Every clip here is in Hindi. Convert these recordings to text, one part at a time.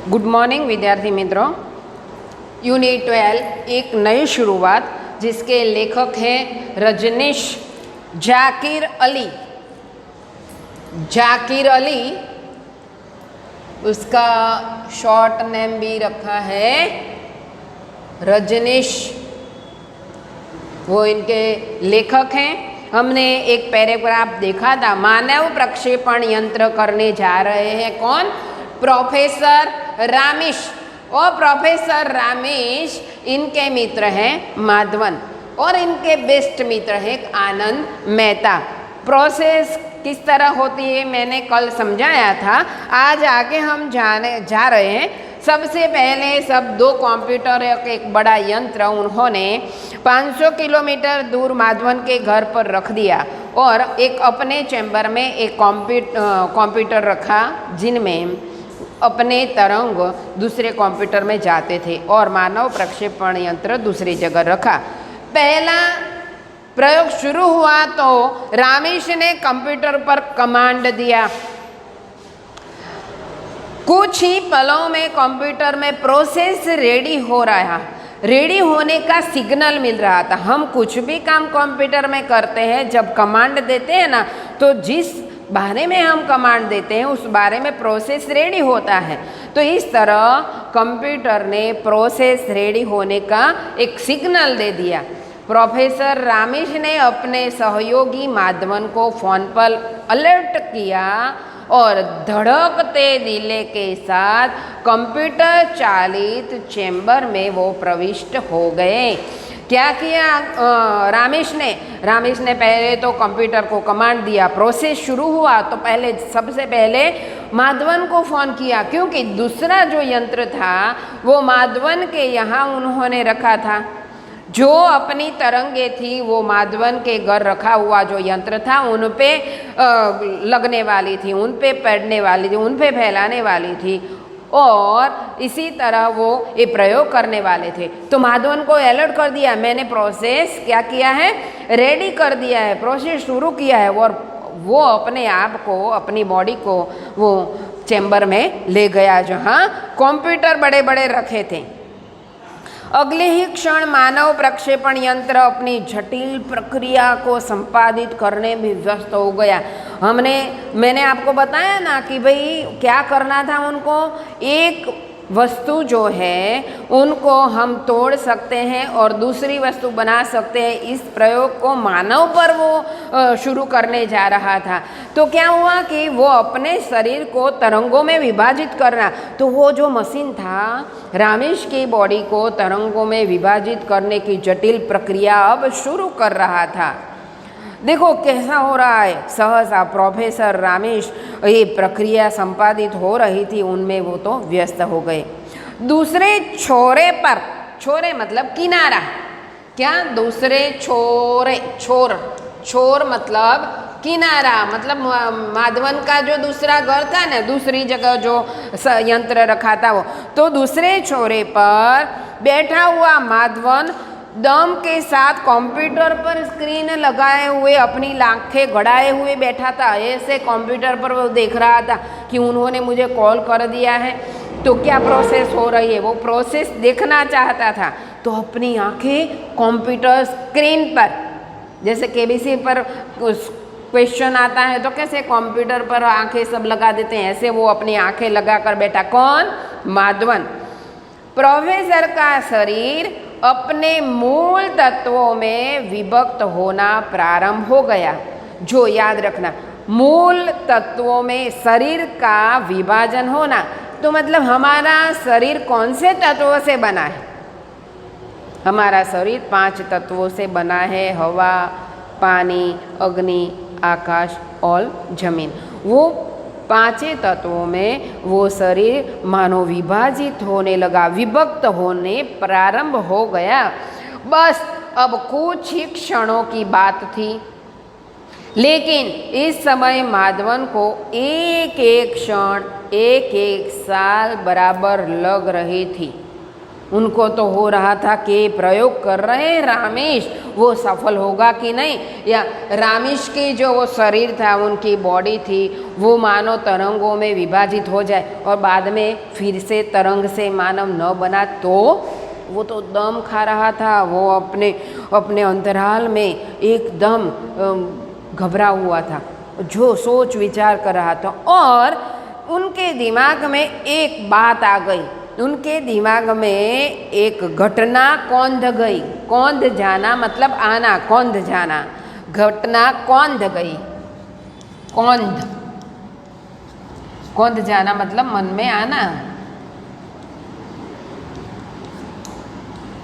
गुड मॉर्निंग विद्यार्थी मित्रों। यूनिट 12 एक नई शुरुआत जिसके लेखक हैं रजनीश जाकिर अली। जाकिर अली, उसका शॉर्ट नेम भी रखा है रजनीश, वो इनके लेखक हैं। हमने एक पैराग्राफ देखा था, मानव प्रक्षेपण यंत्र करने जा रहे हैं कौन? प्रोफेसर रामेश। और प्रोफेसर रामेश इनके मित्र हैं माधवन और इनके बेस्ट मित्र हैं आनंद मेहता। प्रोसेस किस तरह होती है मैंने कल समझाया था, आज आगे हम जा रहे हैं। सबसे पहले सब दो कंप्यूटर एक बड़ा यंत्र उन्होंने 500 किलोमीटर दूर माधवन के घर पर रख दिया और एक अपने चैम्बर में एक कंप्यूटर रखा जिनमें अपने तरंग दूसरे कंप्यूटर में जाते थे और मानव प्रक्षेपण यंत्र दूसरी जगह रखा। पहला प्रयोग शुरू हुआ तो रामेश ने कंप्यूटर पर कमांड दिया। कुछ ही पलों में कंप्यूटर में प्रोसेस रेडी होने का सिग्नल मिल रहा था। हम कुछ भी काम कंप्यूटर में करते हैं, जब कमांड देते हैं ना, तो जिस बारे में हम कमांड देते हैं उस बारे में प्रोसेस रेडी होता है। तो इस तरह कंप्यूटर ने प्रोसेस रेडी होने का एक सिग्नल दे दिया। प्रोफेसर रामेश ने अपने सहयोगी माधवन को फोन पर अलर्ट किया और धड़कते दिल के साथ कंप्यूटर चालित चैम्बर में वो प्रविष्ट हो गए। क्या किया रामेश ने पहले तो कंप्यूटर को कमांड दिया। प्रोसेस शुरू हुआ तो सबसे पहले माधवन को फ़ोन किया, क्योंकि दूसरा जो यंत्र था वो माधवन के यहाँ उन्होंने रखा था। जो अपनी तरंगे थी वो माधवन के घर रखा हुआ जो यंत्र था उन पे लगने वाली थी, उन पे पड़ने वाली थी, उन पे फैलाने वाली थी और इसी तरह वो ये प्रयोग करने वाले थे। तो माधवन को अलर्ट कर दिया, मैंने प्रोसेस क्या किया है, रेडी कर दिया है, प्रोसेस शुरू किया है। और वो अपने आप को, अपनी बॉडी को वो चैम्बर में ले गया जहाँ कंप्यूटर बड़े बड़े रखे थे। अगले ही क्षण मानव प्रक्षेपण यंत्र अपनी जटिल प्रक्रिया को संपादित करने में व्यस्त हो गया। मैंने आपको बताया ना कि भाई क्या करना था उनको। एक वस्तु जो है उनको हम तोड़ सकते हैं और दूसरी वस्तु बना सकते हैं। इस प्रयोग को मानव पर वो शुरू करने जा रहा था। तो क्या हुआ कि वो अपने शरीर को तरंगों में विभाजित करना, तो वो जो मशीन था रामेश की बॉडी को तरंगों में विभाजित करने की जटिल प्रक्रिया अब शुरू कर रहा था। देखो कैसा हो रहा है। सहसा प्रोफेसर रामेश ये प्रक्रिया संपादित हो रही थी, उनमें वो तो व्यस्त हो गए। दूसरे छोरे पर, छोरे मतलब किनारा, क्या दूसरे छोर मतलब किनारा, मतलब माधवन का जो दूसरा घर था ना, दूसरी जगह जो यंत्र रखा था वो, तो दूसरे छोरे पर बैठा हुआ माधवन दम के साथ कंप्यूटर पर स्क्रीन लगाए हुए अपनी आंखें गड़ाए हुए बैठा था। ऐसे कंप्यूटर पर वो देख रहा था कि उन्होंने मुझे कॉल कर दिया है, तो क्या प्रोसेस हो रही है वो प्रोसेस देखना चाहता था। तो अपनी आंखें कंप्यूटर स्क्रीन पर, जैसे केबीसी पर क्वेश्चन आता है तो कैसे कंप्यूटर पर आंखें सब लगा देते हैं, ऐसे वो अपनी आंखें लगाकर बैठा। कौन? माधवन। प्रोफेसर का शरीर अपने मूल तत्वों में विभक्त होना प्रारंभ हो गया। जो याद रखना, मूल तत्वों में शरीर का विभाजन होना, तो मतलब हमारा शरीर कौन से तत्वों से बना है? हमारा शरीर 5 तत्वों से बना है, हवा, पानी, अग्नि, आकाश और जमीन। वो 5 तत्वों में वो शरीर मानो विभाजित होने लगा, विभक्त होने प्रारंभ हो गया। बस अब कुछ ही क्षणों की बात थी, लेकिन इस समय माधवन को एक एक क्षण एक एक साल बराबर लग रही थी। उनको तो हो रहा था कि प्रयोग कर रहे हैं रामेश, वो सफल होगा कि नहीं, या रामेश की जो वो शरीर था, उनकी बॉडी थी, वो मानव तरंगों में विभाजित हो जाए और बाद में फिर से तरंग से मानव न बना, तो वो तो दम खा रहा था। वो अपने अपने अंतराल में एकदम घबरा हुआ था, जो सोच विचार कर रहा था। और उनके दिमाग में एक बात आ गई, उनके दिमाग में एक घटना कौंध गई। कौंध जाना मतलब आना, कौंध जाना, घटना कौंध गई। कौंध, कौंध जाना मतलब मन में आना।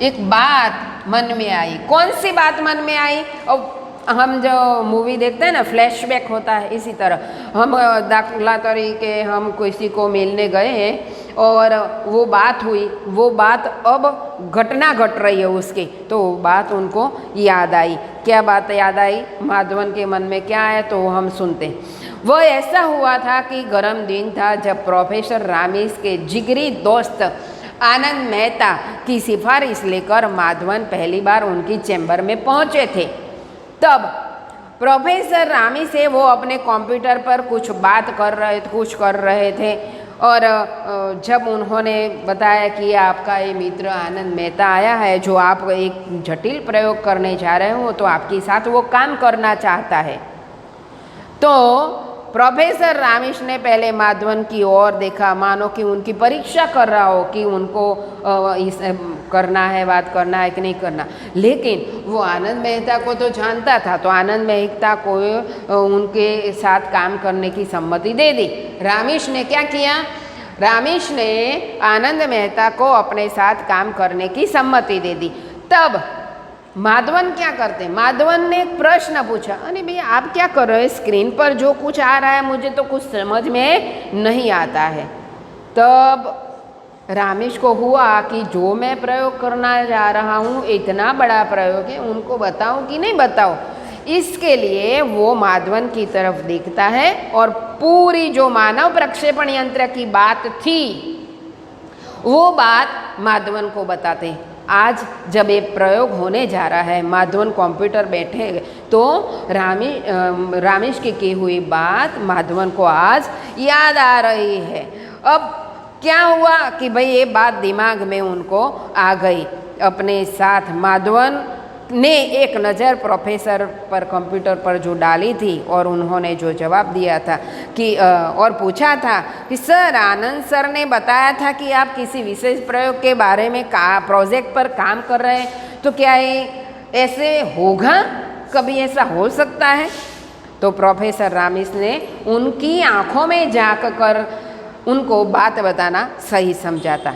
एक बात मन में आई। कौन सी बात मन में आई? और हम जो मूवी देखते हैं ना, फ्लैशबैक होता है, इसी तरह हम दाखला तरीके हम किसी को मिलने गए हैं और वो बात हुई, वो बात अब घटना घट रही है उसकी, तो वो बात उनको याद आई। क्या बात याद आई? माधवन के मन में क्या है, तो हम सुनते हैं। वो ऐसा हुआ था कि गर्म दिन था जब प्रोफेसर रामेश के जिगरी दोस्त आनंद मेहता की सिफारिश लेकर माधवन पहली बार उनकी चैम्बर में पहुंचे थे। तब प्रोफेसर रामेश से वो अपने कंप्यूटर पर कुछ कर रहे थे और जब उन्होंने बताया कि आपका ये मित्र आनंद मेहता आया है, जो आप एक जटिल प्रयोग करने जा रहे हो, तो आपके साथ वो काम करना चाहता है। तो प्रोफेसर रामेश ने पहले माधवन की ओर देखा, मानो कि उनकी परीक्षा कर रहा हो कि उनको इस करना है, बात करना है कि नहीं करना। लेकिन वो आनंद मेहता को तो जानता था, तो आनंद मेहता को उनके साथ काम करने की सम्मति दे दी। रामेश ने क्या किया? रामेश ने आनंद मेहता को अपने साथ काम करने की सम्मति दे दी। तब माधवन क्या करते? माधवन ने एक प्रश्न पूछा, अरे भैया आप क्या कर रहे हो? स्क्रीन पर जो कुछ आ रहा है मुझे तो कुछ समझ में नहीं आता है। तब रामेश को हुआ कि जो मैं प्रयोग करना जा रहा हूँ, इतना बड़ा प्रयोग है, उनको बताऊँ कि नहीं बताऊँ। इसके लिए वो माधवन की तरफ देखता है और पूरी जो मानव प्रक्षेपण यंत्र की बात थी, वो बात माधवन को बताते हैं। आज जब ये प्रयोग होने जा रहा है, माधवन कंप्यूटर बैठे, तो रामेश की की हुई बात माधवन को आज याद आ रही है। अब क्या हुआ कि भाई ये बात दिमाग में उनको आ गई। अपने साथ माधवन ने एक नज़र प्रोफेसर पर कंप्यूटर पर जो डाली थी और उन्होंने जो जवाब दिया था कि और पूछा था कि सर, आनंद सर ने बताया था कि आप किसी विशेष प्रयोग के बारे में प्रोजेक्ट पर काम कर रहे हैं, तो क्या ये ऐसे होगा? कभी ऐसा हो सकता है? तो प्रोफेसर रामेश ने उनकी आँखों में झांककर उनको बात बताना सही समझा था।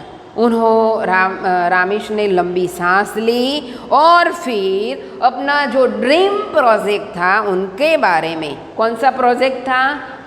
रामेश ने लंबी सांस ली और फिर अपना जो ड्रीम प्रोजेक्ट था उनके बारे में, कौन सा प्रोजेक्ट था?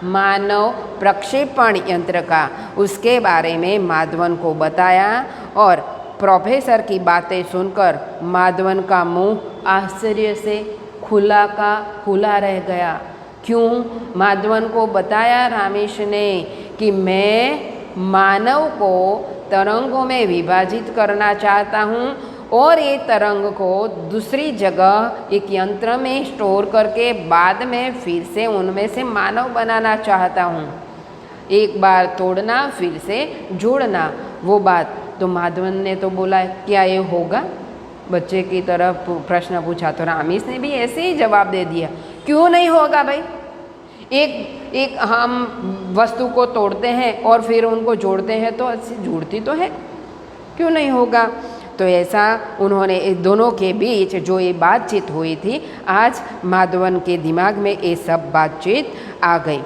मानव प्रक्षेपण यंत्र का, उसके बारे में माधवन को बताया। और प्रोफेसर की बातें सुनकर माधवन का मुंह आश्चर्य से खुला का खुला रह गया। क्यों? माधवन को बताया रामेश ने कि मैं मानव को तरंगों में विभाजित करना चाहता हूँ और ये तरंग को दूसरी जगह एक यंत्र में स्टोर करके बाद में फिर से उनमें से मानव बनाना चाहता हूँ। एक बार तोड़ना फिर से जोड़ना, वो बात। तो माधवन ने तो बोला, क्या ये होगा? बच्चे की तरफ प्रश्न पूछा तो रामेश ने भी ऐसे ही जवाब दे दिया, क्यों नहीं होगा भाई? एक हम वस्तु को तोड़ते हैं और फिर उनको जोड़ते हैं तो जुड़ती तो है, क्यों नहीं होगा? तो ऐसा उन्होंने दोनों के बीच जो ये बातचीत हुई थी, आज माधवन के दिमाग में ये सब बातचीत आ गई।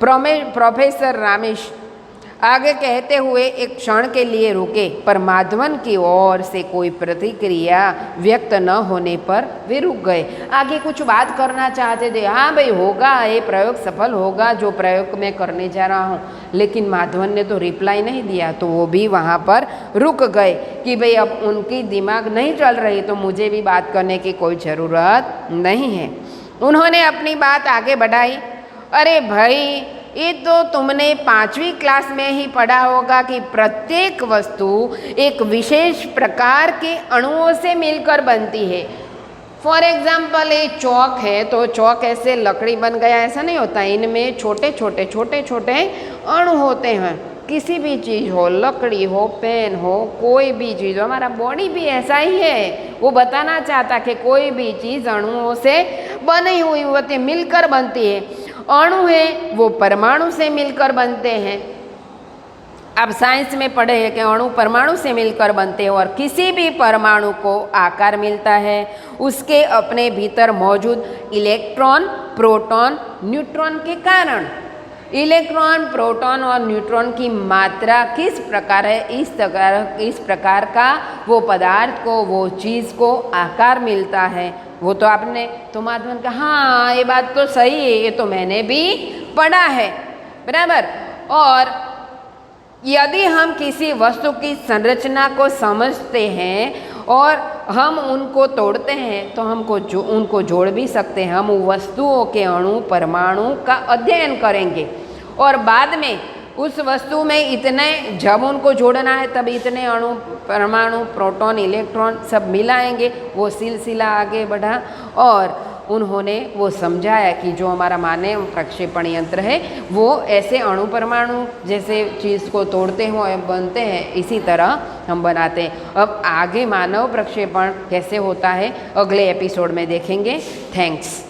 प्रोफेसर रामेश आगे कहते हुए एक क्षण के लिए रुके, पर माधवन की ओर से कोई प्रतिक्रिया व्यक्त न होने पर वे रुक गए। आगे कुछ बात करना चाहते थे, हाँ भाई होगा, ये प्रयोग सफल होगा जो प्रयोग मैं करने जा रहा हूँ, लेकिन माधवन ने तो रिप्लाई नहीं दिया। तो वो भी वहाँ पर रुक गए कि भाई अब उनकी दिमाग नहीं चल रही तो मुझे भी बात करने की कोई ज़रूरत नहीं है। उन्होंने अपनी बात आगे बढ़ाई, अरे भाई ये तो तुमने 5वीं क्लास में ही पढ़ा होगा कि प्रत्येक वस्तु एक विशेष प्रकार के अणुओं से मिलकर बनती है। फॉर एग्जाम्पल ये चौक है तो चौक ऐसे लकड़ी बन गया ऐसा नहीं होता, इनमें छोटे छोटे अणु होते हैं। किसी भी चीज़ हो, लकड़ी हो, पेन हो, कोई भी चीज़ हो, हमारा बॉडी भी ऐसा ही है। वो बताना चाहता कि कोई भी चीज़ अणुओं से बनी हुई होती है, मिलकर बनती है। अणु है वो परमाणु से मिलकर बनते हैं। अब साइंस में पढ़े हैं कि अणु परमाणु से मिलकर बनते हैं और किसी भी परमाणु को आकार मिलता है उसके अपने भीतर मौजूद इलेक्ट्रॉन, प्रोटॉन, न्यूट्रॉन के कारण। इलेक्ट्रॉन, प्रोटॉन और न्यूट्रॉन की मात्रा किस प्रकार है, इस प्रकार का वो पदार्थ को, वो चीज़ को आकार मिलता है। वो तो आपने तो माध्यम का, हाँ ये बात तो सही है, ये तो मैंने भी पढ़ा है, बराबर। और यदि हम किसी वस्तु की संरचना को समझते हैं और हम उनको तोड़ते हैं तो उनको जोड़ भी सकते हैं। हम वस्तुओं के अणु, परमाणु का अध्ययन करेंगे और बाद में उस वस्तु में इतने, जब उनको जोड़ना है तब इतने अणु, परमाणु, प्रोटॉन, इलेक्ट्रॉन सब मिलाएंगे। वो सिलसिला आगे बढ़ा और उन्होंने वो समझाया कि जो हमारा मानव प्रक्षेपण यंत्र है वो ऐसे अणु, परमाणु जैसे चीज़ को तोड़ते हो बनते हैं, इसी तरह हम बनाते हैं। अब आगे मानव प्रक्षेपण कैसे होता है अगले एपिसोड में देखेंगे। थैंक्स।